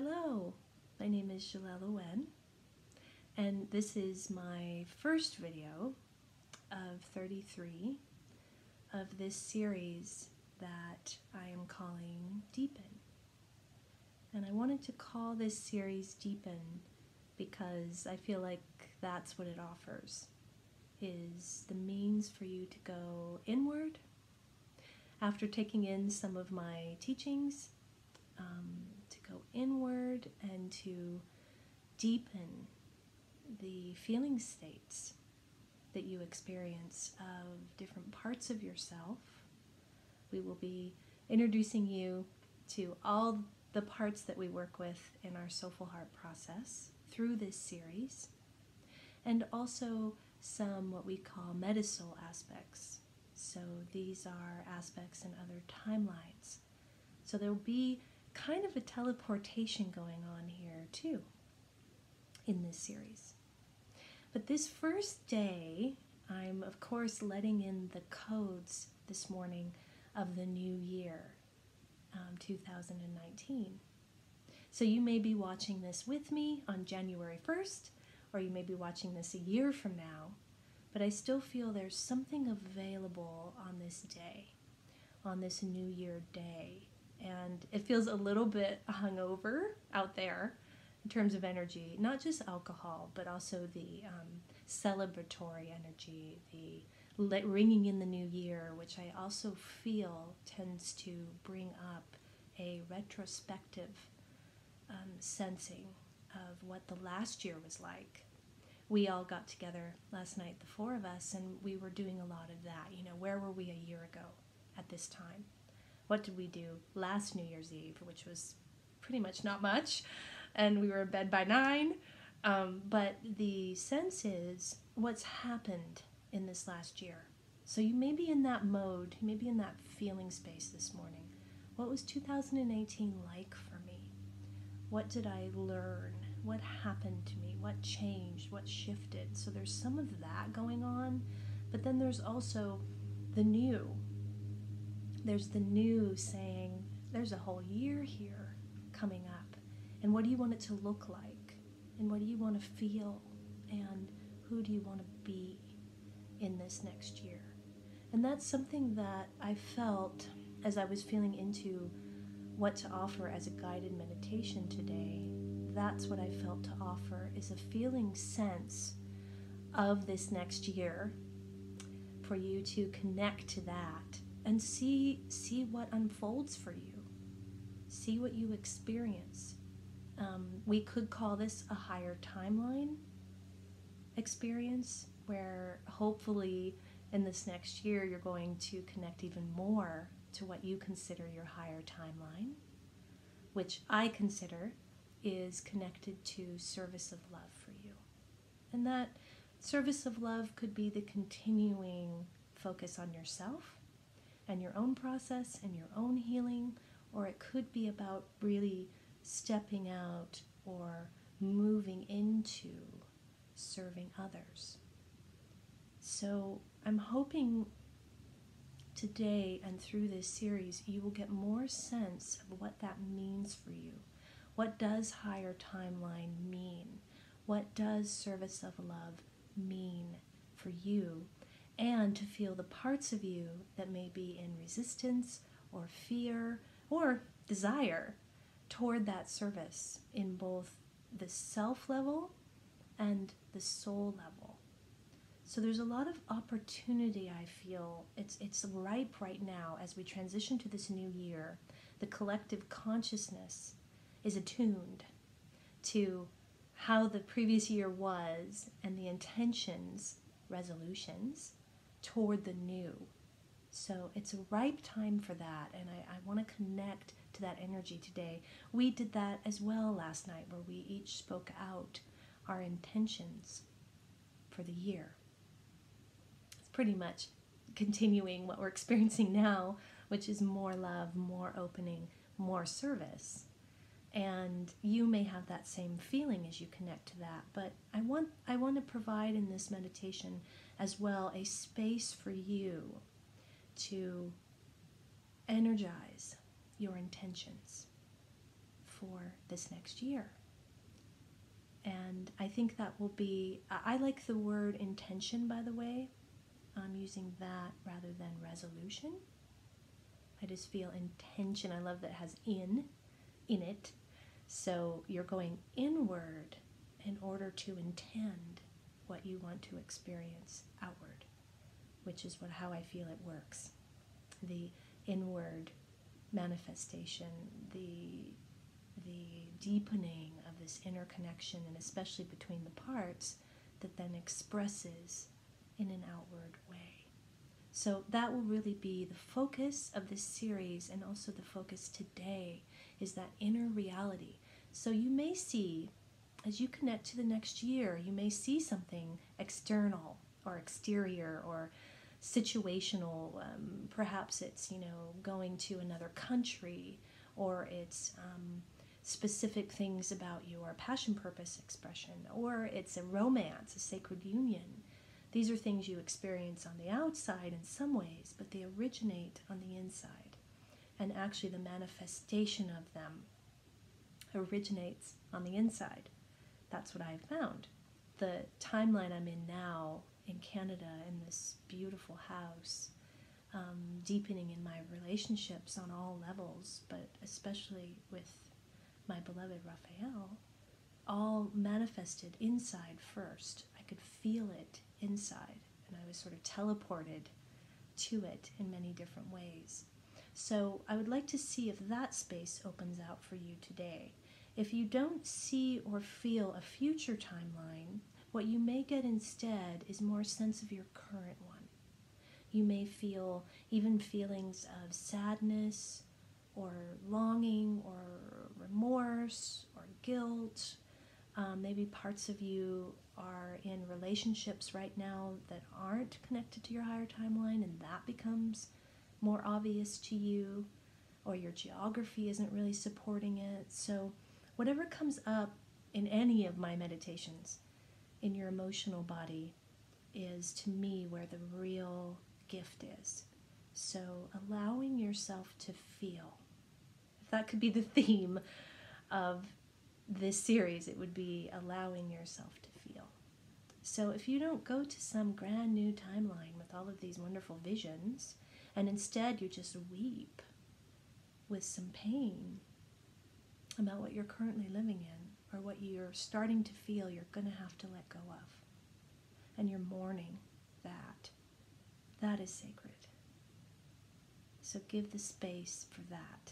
Hello, my name is Jelelle Awen, and this is my first video of 33 of this series that I am calling Deepen. And I wanted to call this series Deepen because I feel like that's what it offers, is the means for you to go inward after taking in some of my teachings, to go inward and to deepen the feeling states that you experience of different parts of yourself. We will be introducing you to all the parts that we work with in our Soulful Heart process through this series, and also some what we call metasoul aspects. So these are aspects in other timelines. So there will be kind of a teleportation going on here too in this series. But this first day, I'm of course letting in the codes this morning of the new year, 2019. So you may be watching this with me on January 1st, or you may be watching this a year from now, but I still feel there's something available on this day, on this New Year day. And it feels a little bit hungover out there in terms of energy, not just alcohol, but also the celebratory energy, the ringing in the new year, which I also feel tends to bring up a retrospective sensing of what the last year was like. We all got together last night, the four of us, and we were doing a lot of that. You know, where were we a year ago at this time? What did we do last New Year's Eve, which was pretty much not much, and we were in bed by 9. But the sense is what's happened in this last year. So you may be in that mode, you may be in that feeling space this morning. What was 2018 like for me? What did I learn? What happened to me? What changed? What shifted? So there's some of that going on, but then there's also the new. There's the new saying, there's a whole year here coming up, and what do you want it to look like? And what do you want to feel? And who do you want to be in this next year? And that's something that I felt as I was feeling into what to offer as a guided meditation today. That's what I felt to offer, is a feeling sense of this next year for you to connect to that and see what unfolds for you. See what you experience. We could call this a higher timeline experience, where hopefully in this next year you're going to connect even more to what you consider your higher timeline, which I consider is connected to service of love for you. And that service of love could be the continuing focus on yourself and your own process and your own healing, or it could be about really stepping out or moving into serving others. So I'm hoping today and through this series you will get more sense of what that means for you. What does higher timeline mean? What does service of love mean for you? And to feel the parts of you that may be in resistance or fear or desire toward that service in both the self level and the soul level. So there's a lot of opportunity, I feel. It's ripe right now as we transition to this new year. The collective consciousness is attuned to how the previous year was and the intentions, resolutions, toward the new. So it's a ripe time for that, and I want to connect to that energy today. We did that as well last night, where we each spoke out our intentions for the year. It's pretty much continuing what we're experiencing now, which is more love, more opening, more service. And you may have that same feeling as you connect to that, but I want to provide in this meditation as well a space for you to energize your intentions for this next year. And I think that will be, I like the word intention, by the way. I'm using that rather than resolution. I just feel intention. I love that it has in it. So you're going inward in order to intend what you want to experience outward, which is how I feel it works. The inward manifestation, the deepening of this inner connection, and especially between the parts, that then expresses in an outward way. So that will really be the focus of this series, and also the focus today is that inner reality. So you may see, as you connect to the next year, you may see something external or exterior or situational. Perhaps it's, going to another country, or it's specific things about your passion purpose expression, or it's a romance, a sacred union. These are things you experience on the outside in some ways, but they originate on the inside. And actually the manifestation of them originates on the inside. That's what I've found. The timeline I'm in now in Canada, in this beautiful house, deepening in my relationships on all levels, but especially with my beloved Raphael, all manifested inside first. I could feel it inside, and I was sort of teleported to it in many different ways. So I would like to see if that space opens out for you today. If you don't see or feel a future timeline, what you may get instead is more sense of your current one. You may feel even feelings of sadness or longing or remorse or guilt. Maybe parts of you are in relationships right now that aren't connected to your higher timeline, and that becomes more obvious to you, or your geography isn't really supporting it. So whatever comes up in any of my meditations in your emotional body is, to me, where the real gift is. So allowing yourself to feel. If that could be the theme of this series, it would be allowing yourself to feel. So if you don't go to some brand new timeline with all of these wonderful visions, and instead you just weep with some pain about what you're currently living in, or what you're starting to feel you're going to have to let go of, and you're mourning that is sacred. So give the space for that.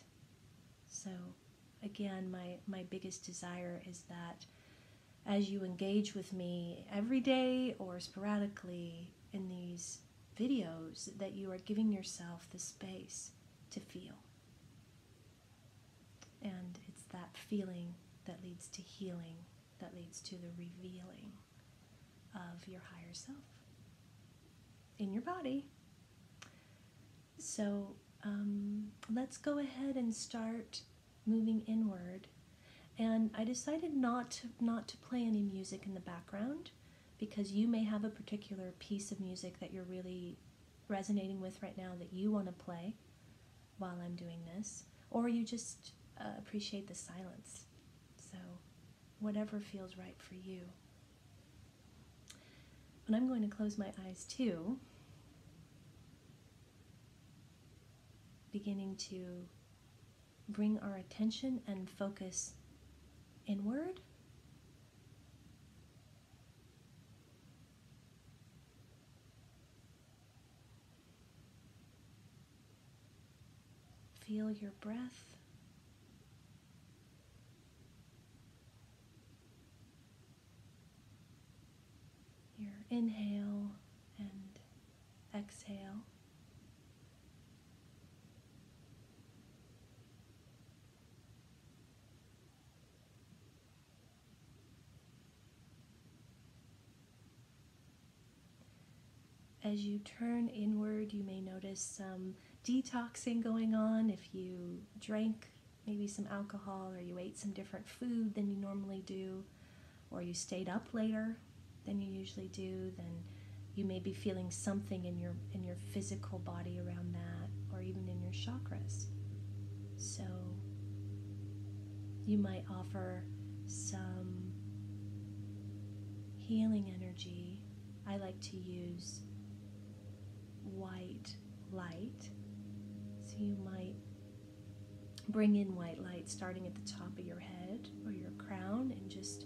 So again, my biggest desire is that as you engage with me every day or sporadically in these videos, that you are giving yourself the space to feel. And it's that feeling that leads to healing, that leads to the revealing of your higher self in your body. So let's go ahead and start moving inward. And I decided not to play any music in the background, because you may have a particular piece of music that you're really resonating with right now that you want to play while I'm doing this, or you just appreciate the silence. So whatever feels right for you. And I'm going to close my eyes too, beginning to bring our attention and focus inward. Feel your breath. Your inhale and exhale. As you turn inward, you may notice some detoxing going on. If you drank maybe some alcohol, or you ate some different food than you normally do, or you stayed up later than you usually do, then you may be feeling something in your physical body around that, or even in your chakras. So You might offer some healing energy. I like to use white light. So you might bring in white light starting at the top of your head or your crown and just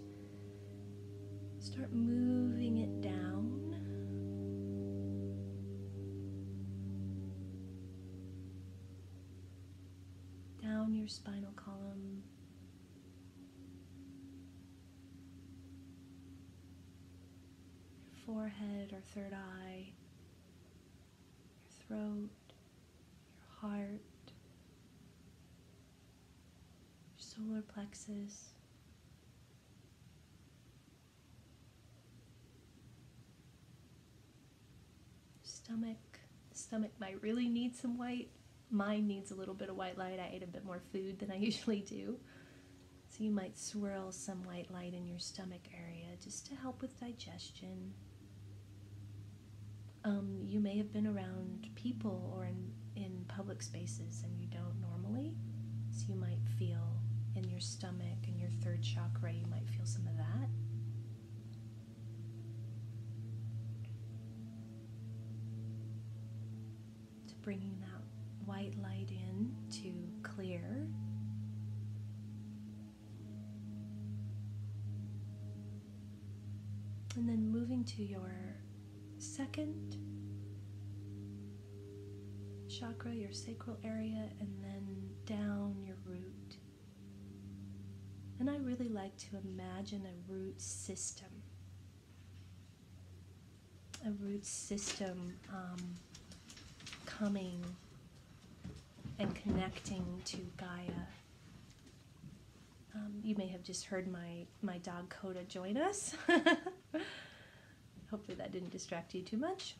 start moving it down. Down your spinal column. Your forehead or third eye. Your throat. Your heart. Your solar plexus. Stomach. The stomach might really need some white. Mine needs a little bit of white light. I ate a bit more food than I usually do. So you might swirl some white light in your stomach area just to help with digestion. You may have been around people or in public spaces and you don't normally. So you might feel in your stomach and your third chakra, you might feel some of that. To bringing that white light in to clear. And then moving to your second chakra, your sacral area, and then down your root. And I really like to imagine a root system. A root system coming and connecting to Gaia. You may have just heard my dog Coda join us. Hopefully that didn't distract you too much.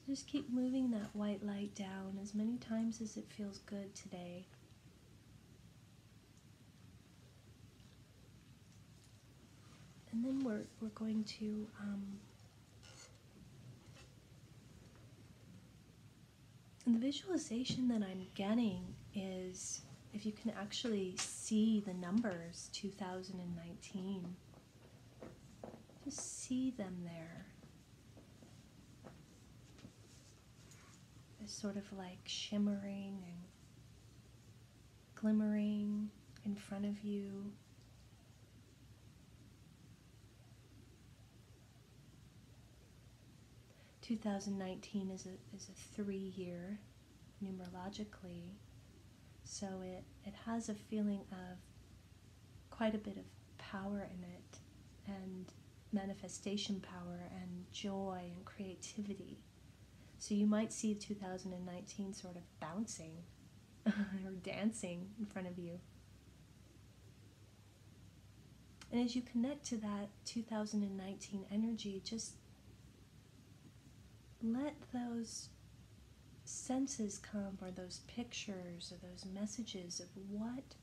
Just keep moving that white light down as many times as it feels good today. And then we're going to and the visualization that I'm getting is if you can actually see the numbers 2019, just see them there. They're sort of like shimmering and glimmering in front of you. (2019) is a 3-year numerologically, so it has a feeling of quite a bit of power in it, and manifestation power and joy and creativity. So you might see 2019 sort of bouncing or dancing in front of you. And as you connect to that 2019 energy, just let those senses come, or those pictures, or those messages of what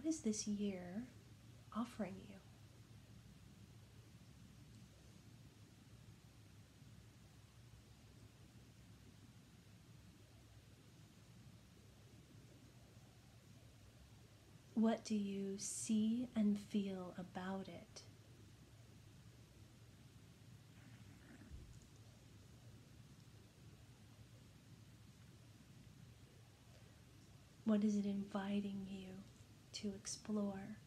is this year offering you? What do you see and feel about it? What is it inviting you to explore?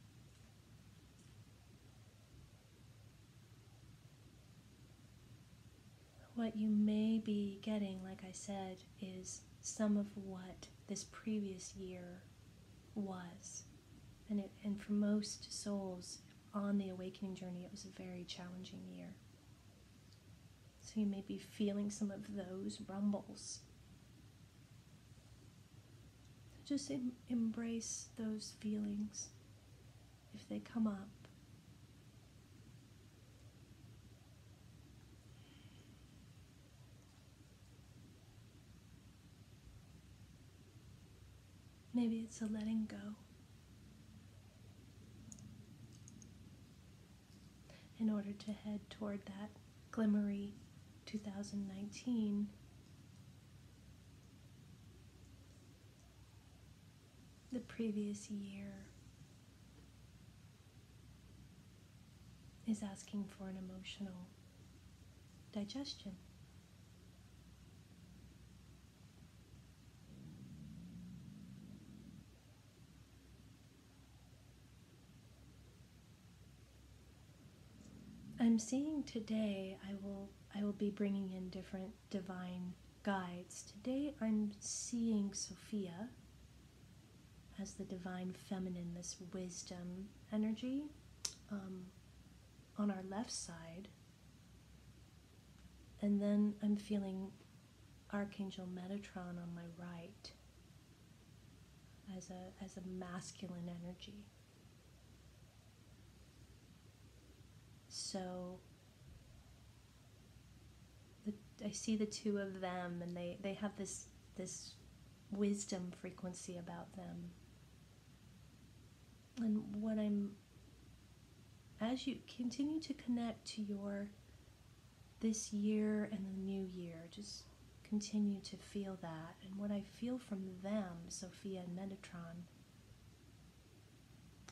What you may be getting, like I said, is some of what this previous year was. And for most souls on the awakening journey, it was a very challenging year. So you may be feeling some of those rumbles. Just embrace those feelings if they come up. Maybe it's a letting go. In order to head toward that glimmery 2019, the previous year is asking for an emotional digestion. I'm seeing today I will be bringing in different divine guides. Today I'm seeing Sophia as the divine feminine, this wisdom energy on our left side. And then I'm feeling Archangel Metatron on my right as a masculine energy. So I see the two of them, and they have this wisdom frequency about them. And as you continue to connect to this year and the new year, just continue to feel that. And what I feel from them, Sophia and Metatron,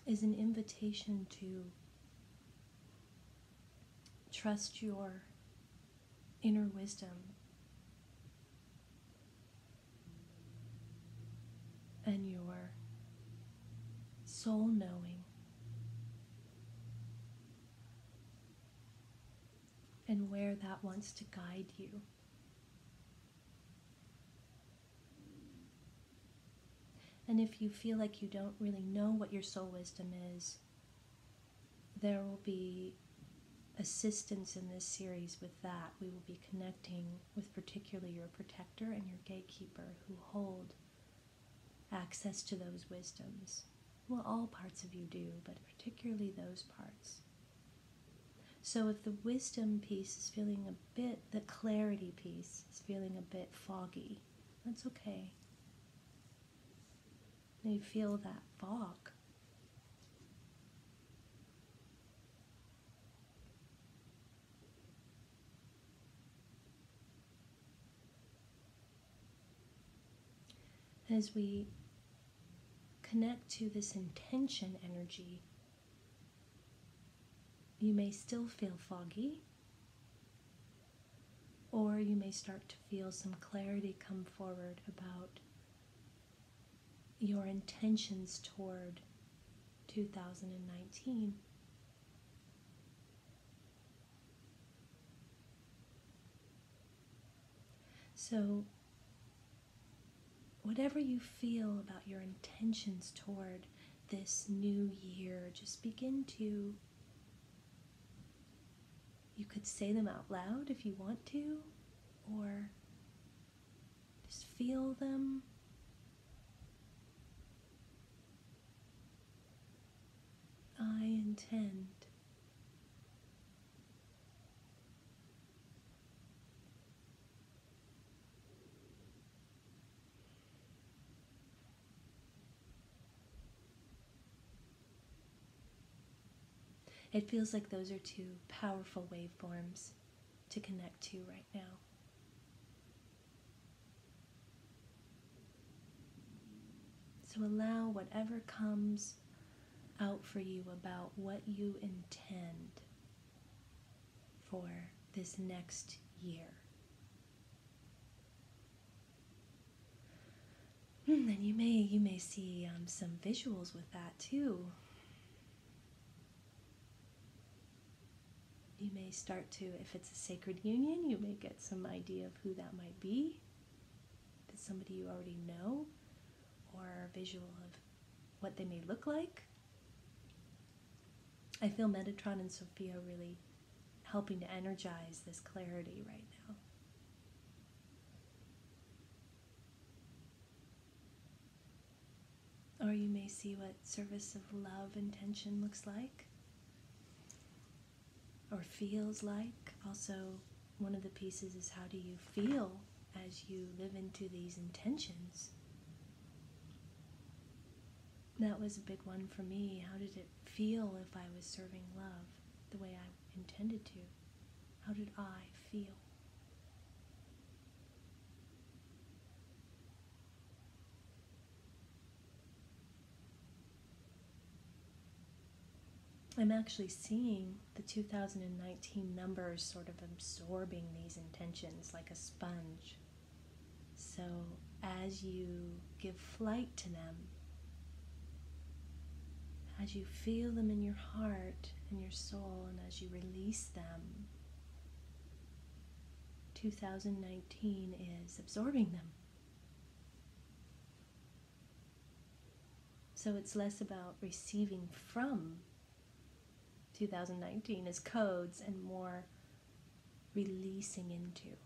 is an invitation to trust your inner wisdom and your soul knowing, and where that wants to guide you. And if you feel like you don't really know what your soul wisdom is, there will be assistance in this series with that. We will be connecting with particularly your protector and your gatekeeper, who hold access to those wisdoms. Well, all parts of you do, but particularly those parts. So if the wisdom piece is feeling a bit, the clarity piece is feeling a bit foggy, that's okay. And you feel that fog. As we connect to this intention energy, you may still feel foggy, or you may start to feel some clarity come forward about your intentions toward 2019. So whatever you feel about your intentions toward this new year, just begin to, you could say them out loud if you want to, or just feel them. I intend. It feels like those are two powerful waveforms to connect to right now. So allow whatever comes out for you about what you intend for this next year. And you may see some visuals with that too. You may start to, if it's a sacred union, you may get some idea of who that might be. If it's somebody you already know, or a visual of what they may look like. I feel Metatron and Sophia really helping to energize this clarity right now. Or you may see what service of love intention looks like, or feels like. Also, one of the pieces is, how do you feel as you live into these intentions? That was a big one for me. How did it feel if I was serving love the way I intended to? How did I feel? I'm actually seeing the 2019 numbers sort of absorbing these intentions like a sponge. So as you give flight to them, as you feel them in your heart and your soul, and as you release them, 2019 is absorbing them. So it's less about receiving from 2019 as codes and more releasing into.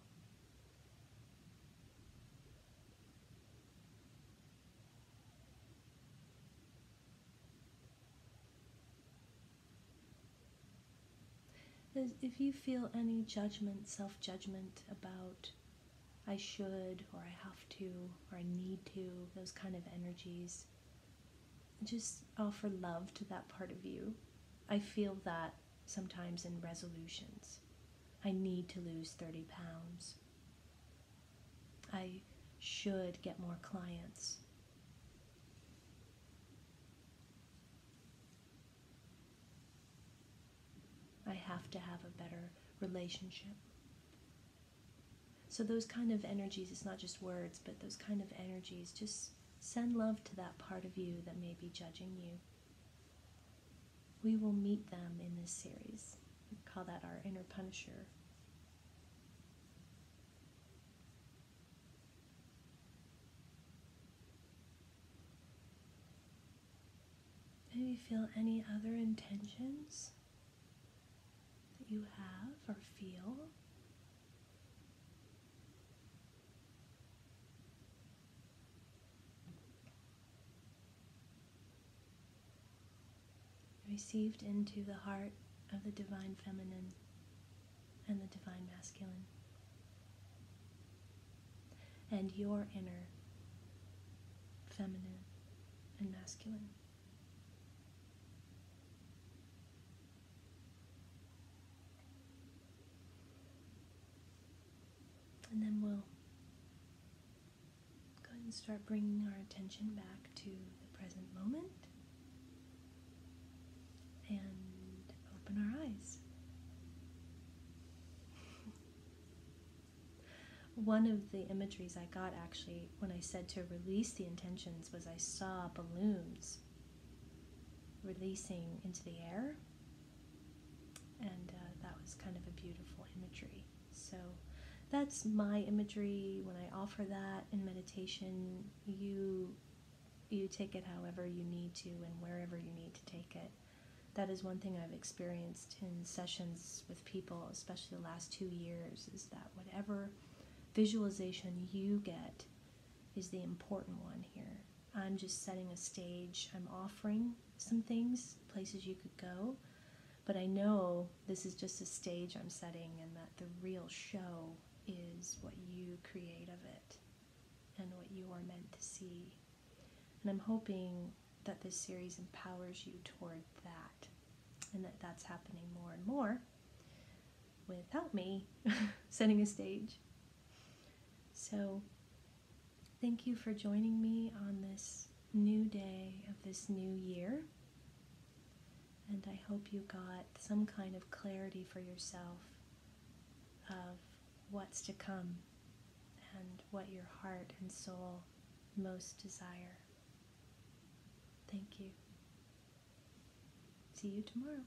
If you feel any judgment, self-judgment about I should, or I have to, or I need to, those kind of energies, just offer love to that part of you. I feel that sometimes in resolutions. I need to lose 30 pounds. I should get more clients. I have to have a better relationship. So those kind of energies, it's not just words, but those kind of energies, just send love to that part of you that may be judging you. We will meet them in this series. We call that our inner punisher. Maybe feel any other intentions that you have or feel. Received into the heart of the divine feminine and the divine masculine, and your inner feminine and masculine. And then we'll go ahead and start bringing our attention back to the present moment and open our eyes. One of the imageries I got actually when I said to release the intentions was I saw balloons releasing into the air, and that was kind of a beautiful imagery. So that's my imagery. When I offer that in meditation, you take it however you need to and wherever you need to take it. That is one thing I've experienced in sessions with people, especially the last 2 years, is that whatever visualization you get is the important one here. I'm just setting a stage. I'm offering some things, places you could go, but I know this is just a stage I'm setting, and that the real show is what you create of it and what you are meant to see. And I'm hoping that this series empowers you toward that, and that that's happening more and more without me setting a stage. So thank you for joining me on this new day of this new year, and I hope you got some kind of clarity for yourself of what's to come and what your heart and soul most desire. Thank you. See you tomorrow.